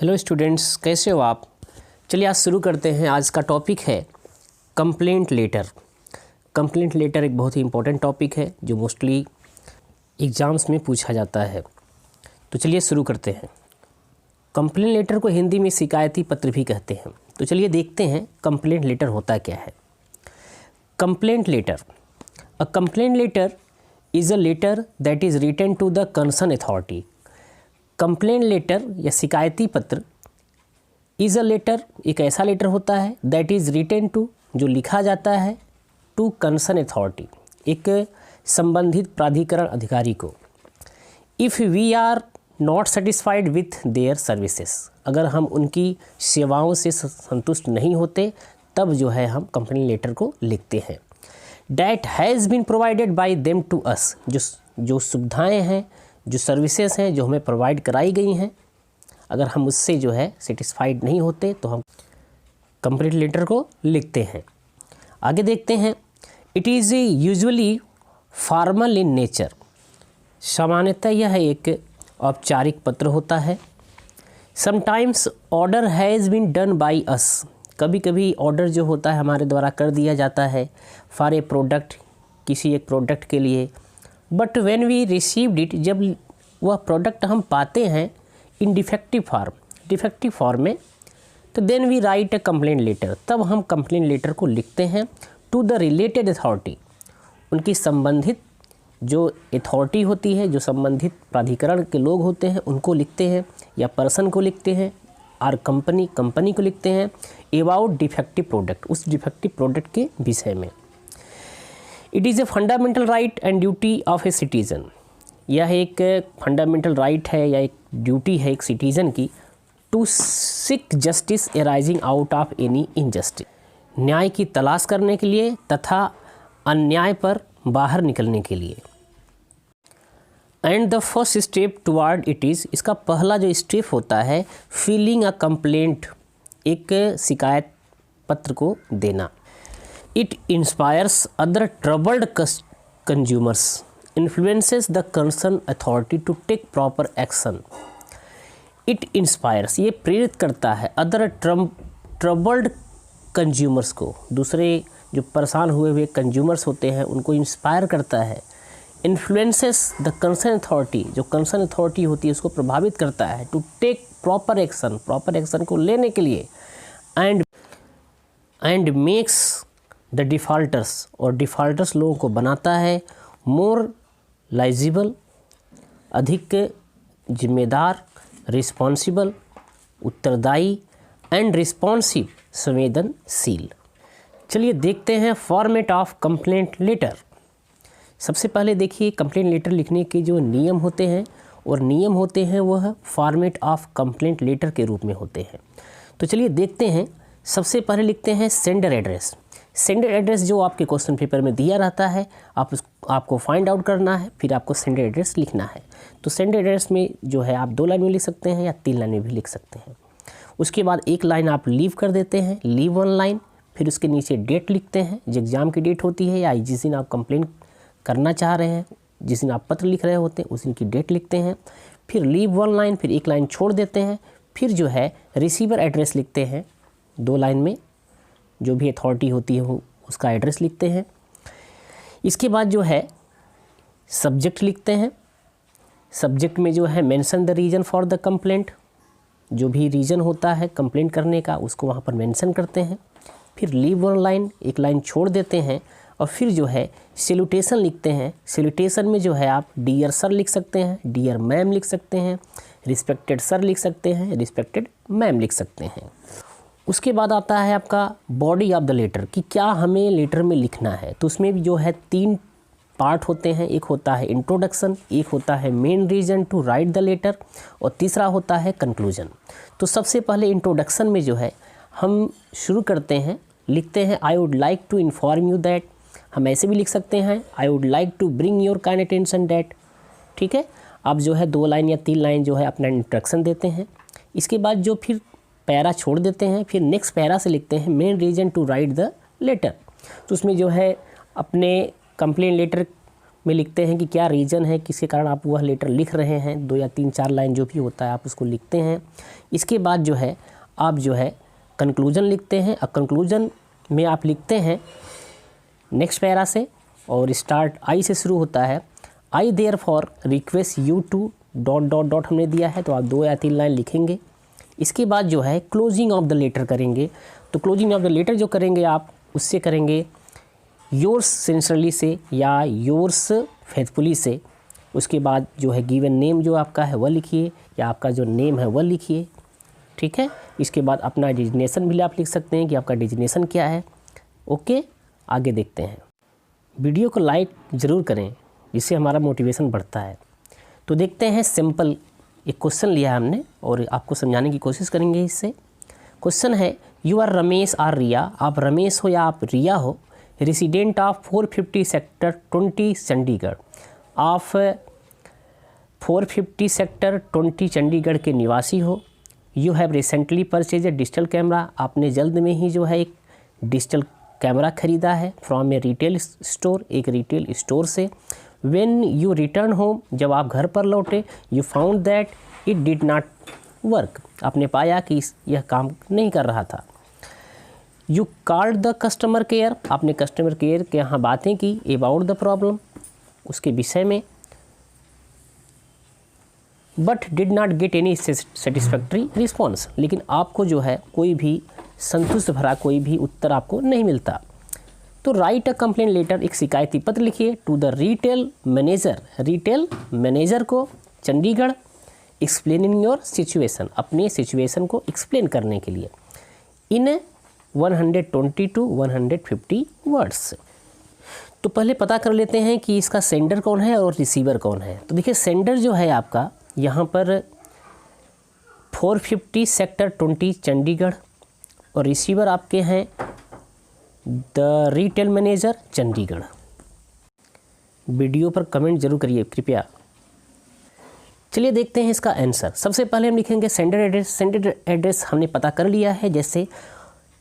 Hello students, कैसे हो आप। चलिए आज शुरू करते हैं। आज का टॉपिक है कंप्लेंट लेटर। कंप्लेंट लेटर एक बहुत ही इंपॉर्टेंट टॉपिक है जो मोस्टली एग्ज़ाम्स में पूछा जाता है। तो चलिए शुरू करते हैं। कंप्लेंट लेटर को हिंदी में शिकायती पत्र भी कहते हैं। तो चलिए देखते हैं कंप्लेंट लेटर होता क्या है। Complaint letter, a complaint letter is a letter that is written to the concern authority. Complaint letter या शिकायती पत्र इज़ अ लेटर, एक ऐसा लेटर होता है दैट इज़ रिटन टू, जो लिखा जाता है, टू कंसर्न अथॉरिटी, एक संबंधित प्राधिकरण अधिकारी को। If we are not satisfied with their services, अगर हम उनकी सेवाओं से संतुष्ट नहीं होते तब जो है हम कंप्लेंट लेटर को लिखते हैं। That has been provided by them to us, जो सुविधाएँ हैं, जो सर्विसेज हैं, जो हमें प्रोवाइड कराई गई हैं, अगर हम उससे जो है सेटिस्फाइड नहीं होते तो हम कंप्लेंट लेटर को लिखते हैं। आगे देखते हैं। It is usually formal in nature, सामान्यतः यह एक औपचारिक पत्र होता है। Sometimes order has been done by us, कभी कभी ऑर्डर जो होता है हमारे द्वारा कर दिया जाता है फॉर ए प्रोडक्ट, किसी एक प्रोडक्ट के लिए। But when we received it, जब वह प्रोडक्ट हम पाते हैं इन डिफेक्टिव फॉर्म में, तो then we write a complaint letter, तब हम कंप्लेंट लेटर को लिखते हैं टू द रिलेटेड अथॉरिटी, उनकी संबंधित जो अथॉरिटी होती है, जो संबंधित प्राधिकरण के लोग होते हैं उनको लिखते हैं, या पर्सन को लिखते हैं, और कंपनी को लिखते हैं अबाउट डिफेक्टिव प्रोडक्ट, उस डिफेक्टिव प्रोडक्ट के विषय में। It is a fundamental right and duty of A citizen, यह एक फंडामेंटल राइट है या एक ड्यूटी है एक सिटीज़न की, to seek justice arising out of any injustice, न्याय की तलाश करने के लिए तथा अन्याय पर बाहर निकलने के लिए। And the first step toward it is, इसका पहला जो स्टेप होता है फिलिंग अ कंप्लेंट, एक शिकायत पत्र को देना। It inspires other troubled consumers, influences the concern authority to take proper action. It inspires, ये प्रेरित करता है अदर ट्रबल्ड कंज्यूमर्स को, दूसरे जो परेशान हुए कंज्यूमर्स होते हैं उनको इंस्पायर करता है। इन्फ्लुएंसेस द कंसर्न अथॉरिटी, जो कंसर्न अथॉरिटी होती है उसको प्रभावित करता है, टू टेक प्रॉपर एक्शन को लेने के लिए। एंड मेक्स द डिफ़ॉल्टर्स, और डिफ़ॉल्टर्स लोगों को बनाता है मोर लाइजिबल, अधिक जिम्मेदार, रिस्पॉन्सिबल, उत्तरदायी, एंड रिस्पॉन्सिव, संवेदनशील। चलिए देखते हैं फॉर्मेट ऑफ कंप्लेंट लेटर। सबसे पहले देखिए कंप्लेंट लेटर लिखने के जो नियम होते हैं, और नियम होते हैं वह फॉर्मेट ऑफ कंप्लेंट लेटर के रूप में होते हैं। तो चलिए देखते हैं। सबसे पहले लिखते हैं सेंडर एड्रेस। सेंडर एड्रेस जो आपके क्वेश्चन पेपर में दिया रहता है, आपको फाइंड आउट करना है, फिर आपको सेंडर एड्रेस लिखना है। तो सेंडर एड्रेस में जो है आप 2 लाइन में लिख सकते हैं या 3 लाइन में भी लिख सकते हैं। उसके बाद एक लाइन आप लीव कर देते हैं, लीव 1 लाइन, फिर उसके नीचे डेट लिखते हैं, जो एग्ज़ाम की डेट होती है या जिस दिन आप कंप्लेंट करना चाह रहे हैं, जिस दिन आप पत्र लिख रहे होते हैं उस दिन की डेट लिखते हैं, फिर लीव 1 लाइन, फिर एक लाइन छोड़ देते हैं, फिर जो है रिसीवर एड्रेस लिखते हैं 2 लाइन में, जो भी अथॉरिटी होती है वो उसका एड्रेस लिखते हैं। इसके बाद जो है सब्जेक्ट लिखते हैं। सब्जेक्ट में जो है mention the reason for the complaint, जो भी रीज़न होता है कंप्लेंट करने का उसको वहाँ पर मेंशन करते हैं। फिर लीव 1 लाइन, एक लाइन छोड़ देते हैं, और फिर जो है सैल्यूटेशन लिखते हैं। सैल्यूटेशन में जो है आप डियर सर लिख सकते हैं, डियर मैम लिख सकते हैं, रिस्पेक्टेड सर लिख सकते हैं, रिस्पेक्टेड मैम लिख सकते हैं। उसके बाद आता है आपका बॉडी ऑफ द लेटर, कि क्या हमें लेटर में लिखना है। तो उसमें भी जो है 3 पार्ट होते हैं। एक होता है इंट्रोडक्शन, एक होता है main reason to write the letter, और तीसरा होता है कंक्लूजन। तो सबसे पहले इंट्रोडक्शन में जो है हम शुरू करते हैं, लिखते हैं I would like to inform you that, हम ऐसे भी लिख सकते हैं I would like to bring your kind attention that. ठीक है, आप जो है 2 लाइन या 3 लाइन जो है अपना इंट्रोडक्शन देते हैं। इसके बाद जो फिर पैरा छोड़ देते हैं, फिर नेक्स्ट पैरा से लिखते हैं main reason to write the letter. तो उसमें जो है अपने कंप्लेंट लेटर में लिखते हैं कि क्या रीज़न है, किसके कारण आप वह लेटर लिख रहे हैं, 2 या 3-4 लाइन जो भी होता है आप उसको लिखते हैं। इसके बाद जो है आप जो है कंक्लूजन लिखते हैं। अब कंक्लूजन में आप लिखते हैं नेक्स्ट पैरा से, और स्टार्ट आई से शुरू होता है। I therefore request you to ... हमने दिया है, तो आप 2 या 3 लाइन लिखेंगे। इसके बाद जो है क्लोजिंग ऑफ द लेटर करेंगे। तो क्लोजिंग ऑफ द लेटर जो करेंगे आप उससे करेंगे योर्स सिंसियरली से या योर्स फेथफुली से। उसके बाद जो है गिवन नेम जो आपका है वह लिखिए, या आपका जो नेम है वह लिखिए, ठीक है। इसके बाद अपना डिजिग्नेशन भी आप लिख सकते हैं कि आपका डिजिग्नेशन क्या है। ओके, आगे देखते हैं। वीडियो को लाइक ज़रूर करें, जिससे हमारा मोटिवेशन बढ़ता है। तो देखते हैं, सिंपल एक क्वेश्चन लिया है हमने और आपको समझाने की कोशिश करेंगे इससे। क्वेश्चन है, यू आर रमेश आर रिया, आप रमेश हो या आप रिया हो, रेसिडेंट ऑफ 450 सेक्टर 20 चंडीगढ़। आप 450 सेक्टर 20 चंडीगढ़ के निवासी हो। You have recently purchase a digital camera, आपने जल्द में ही जो है एक डिजिटल कैमरा खरीदा है फ्रॉम ए रिटेल स्टोर, एक रिटेल स्टोर से। व्हेन यू रिटर्न होम, जब आप घर पर लौटे, you found that it did not work, आपने पाया कि यह काम नहीं कर रहा था। You called the customer care, आपने कस्टमर केयर के यहाँ बातें की अबाउट द प्रॉब्लम, उसके विषय में। But did not get any satisfactory response, लेकिन आपको जो है कोई भी संतुष्ट भरा कोई भी उत्तर आपको नहीं मिलता। तो राइट अ कंप्लेंट लेटर, एक शिकायती पत्र लिखिए टू द रिटेल मैनेजर को चंडीगढ़, एक्सप्लेनिंग योर सिचुएशन, अपने सिचुएशन को एक्सप्लेन करने के लिए, इन 120 to 150 वर्ड्स। तो पहले पता कर लेते हैं कि इसका सेंडर कौन है और रिसीवर कौन है। तो देखिए, सेंडर जो है आपका यहाँ पर 450 सेक्टर 20 चंडीगढ़, और रिसीवर आपके हैं the retail manager Chandigarh. Video पर कमेंट जरूर करिए कृपया। चलिए देखते हैं इसका आंसर। सबसे पहले हम लिखेंगे सेंडर एड्रेस। सेंडर एड्रेस हमने पता कर लिया है, जैसे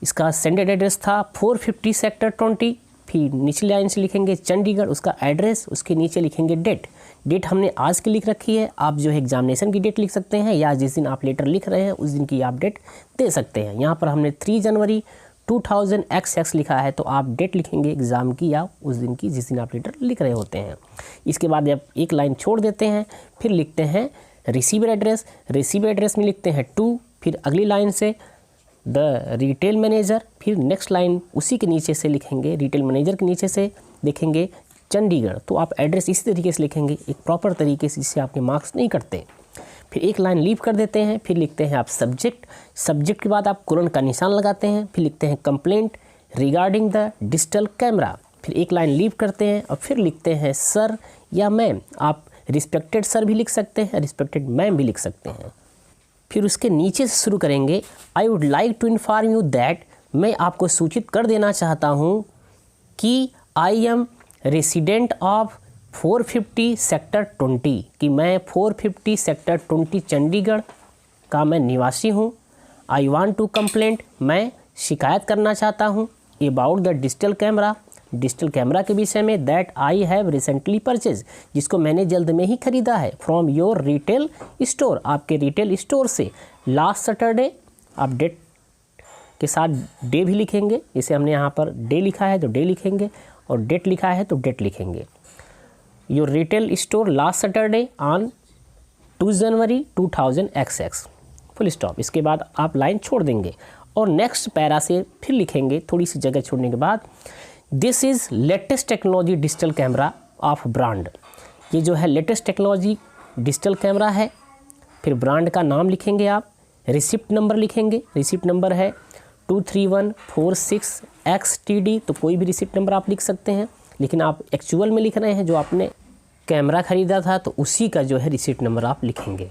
इसका सेंडर एड्रेस था 450 सेक्टर 20, फिर निचली लाइन से लिखेंगे चंडीगढ़, उसका एड्रेस, उसके नीचे लिखेंगे डेट। डेट हमने आज की लिख रखी है, आप जो है एग्जामिनेशन की डेट लिख सकते हैं, या जिस दिन आप लेटर लिख रहे हैं उस दिन की आप डेट दे सकते हैं। यहाँ पर हमने 3 जनवरी 2000XX लिखा है, तो आप डेट लिखेंगे एग्ज़ाम की या उस दिन की जिस दिन आप लेटर लिख रहे होते हैं। इसके बाद आप एक लाइन छोड़ देते हैं, फिर लिखते हैं रिसीवर एड्रेस। रिसीवर एड्रेस में लिखते हैं टू, फिर अगली लाइन से द रिटेल मैनेजर, फिर नेक्स्ट लाइन उसी के नीचे से लिखेंगे, रिटेल मैनेजर के नीचे से लिखेंगे चंडीगढ़। तो आप एड्रेस इसी तरीके से लिखेंगे, एक प्रॉपर तरीके से, जिससे आपके मार्क्स नहीं कटते। फिर एक लाइन लीव कर देते हैं, फिर लिखते हैं आप सब्जेक्ट। सब्जेक्ट के बाद आप कोलन का निशान लगाते हैं, फिर लिखते हैं complaint regarding the digital camera. फिर एक लाइन लीव करते हैं और फिर लिखते हैं सर या मैम। आप रिस्पेक्टेड सर भी लिख सकते हैं, रिस्पेक्टेड मैम भी लिख सकते हैं। फिर उसके नीचे से शुरू करेंगे, I would like to inform you that, मैं आपको सूचित कर देना चाहता हूँ कि I am resident of 450 sector 20, कि मैं 450 सेक्टर 20 चंडीगढ़ का मैं निवासी हूँ। आई वांट टू कंप्लेंट, मैं शिकायत करना चाहता हूँ about the digital camera, digital camera के विषय में, that I have recently purchase, जिसको मैंने जल्द में ही खरीदा है, फ्रॉम योर रिटेल स्टोर, आपके रिटेल स्टोर से, लास्ट सैटरडे। आप डेट के साथ डे भी लिखेंगे, जैसे हमने यहाँ पर डे लिखा है तो डे लिखेंगे, और डेट लिखा है तो डेट लिखेंगे। Your retail store last Saturday on 2 January 2000XX, full stop. इसके बाद आप लाइन छोड़ देंगे और नेक्स्ट पैरा से फिर लिखेंगे, थोड़ी सी जगह छोड़ने के बाद, this is latest technology digital camera off brand, ये जो है लेटेस्ट टेक्नोलॉजी डिजिटल कैमरा है। फिर ब्रांड का नाम लिखेंगे आप, रिसिप्ट नंबर लिखेंगे, रिसिप्ट नंबर है 23146XTD, तो कोई भी रिसिप्ट नंबर आप लिख सकते हैं, लेकिन आप एक्चुअल में लिख रहे हैं जो आपने कैमरा ख़रीदा था तो उसी का जो है रिसिप्ट नंबर आप लिखेंगे।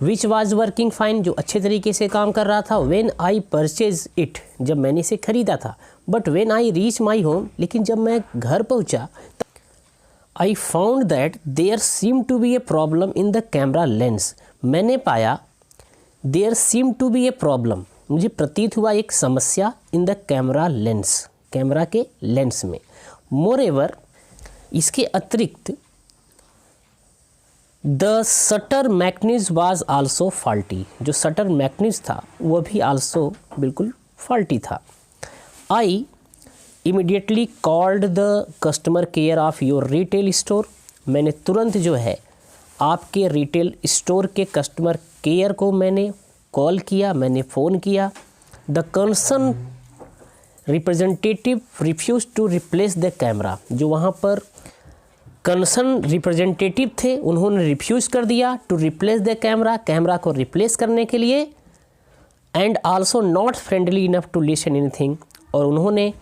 विच वाज वर्किंग फाइन, जो अच्छे तरीके से काम कर रहा था। व्हेन आई परचेज इट, जब मैंने इसे ख़रीदा था। But when I reach my home, लेकिन जब मैं घर पहुंचा, I found that there seem to be a problem in the camera lens, मैंने पाया there seem to be a problem, मुझे प्रतीत हुआ एक समस्या in the camera lens, camera के लेंस में। मोर एवर इसके अतिरिक्त the shutter mechanism was also faulty, जो शटर मैकेनिज्म था वह भी आल्सो बिल्कुल फॉल्टी था। I immediately called the customer care of your retail store, मैंने तुरंत जो है आपके रिटेल स्टोर के कस्टमर केयर को मैंने कॉल किया, मैंने फ़ोन किया। The concern representative refuse to replace the camera, जो वहाँ पर कंसर्न रिप्रेजेंटेटिव थे उन्होंने रिफ्यूज़ कर दिया to replace the camera, camera को रिप्लेस करने के लिए। And also not friendly enough to listen anything, और उन्होंने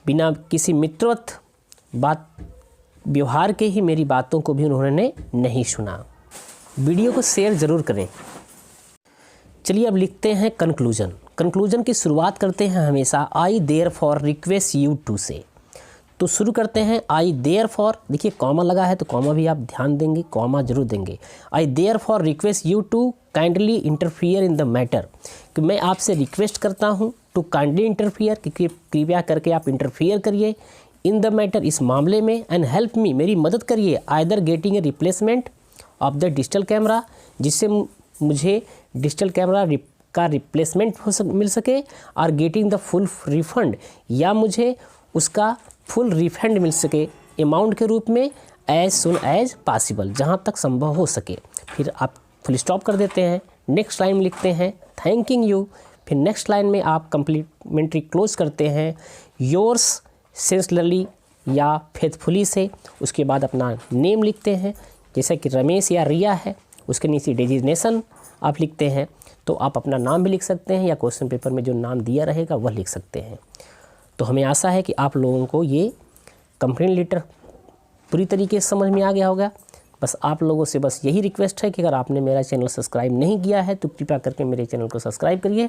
बिना किसी मित्रवत बात व्यवहार के ही मेरी बातों को भी उन्होंने नहीं सुना। वीडियो को शेयर ज़रूर करें। चलिए अब लिखते हैं कंक्लूजन। कंक्लूजन की शुरुआत करते हैं हमेशा I therefore request you to से। तो शुरू करते हैं आई देयर फॉर, देखिए कॉमा लगा है तो कॉमा भी आप ध्यान देंगे, कॉमा जरूर देंगे। I therefore request you to kindly interfere in the matter, कि मैं आपसे रिक्वेस्ट करता हूँ टू काइंडली इंटरफियर, कि कृपया करके आप इंटरफियर करिए इन द मैटर, इस मामले में। एंड हेल्प मी, मेरी मदद करिए, either getting a replacement of the digital camera, जिससे मुझे डिजिटल कैमरा का रिप्लेसमेंट मिल सके, और गेटिंग द फुल रिफंड, या मुझे उसका फुल रिफंड मिल सके अमाउंट के रूप में एज सुन एज पॉसिबल, जहाँ तक संभव हो सके। फिर आप फुल स्टॉप कर देते हैं, नेक्स्ट लाइन लिखते हैं थैंकिंग यू, फिर नेक्स्ट लाइन में आप कंप्लीमेंट्री क्लोज करते हैं योर्स सिंसियरली या फेथफुली से। उसके बाद अपना नेम लिखते हैं, जैसे कि रमेश या रिया है, उसके नीचे डेजिग्नेशन आप लिखते हैं। तो आप अपना नाम भी लिख सकते हैं या क्वेश्चन पेपर में जो नाम दिया रहेगा वह लिख सकते हैं। तो हमें आशा है कि आप लोगों को ये कंप्लेंट लेटर पूरी तरीके से समझ में आ गया होगा। बस आप लोगों से बस यही रिक्वेस्ट है कि अगर आपने मेरा चैनल सब्सक्राइब नहीं किया है तो कृपया करके मेरे चैनल को सब्सक्राइब करिए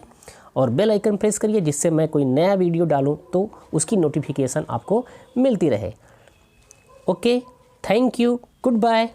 और बेल आइकन प्रेस करिए, जिससे मैं कोई नया वीडियो डालूं तो उसकी नोटिफिकेशन आपको मिलती रहे। Okay, thank you, good bye.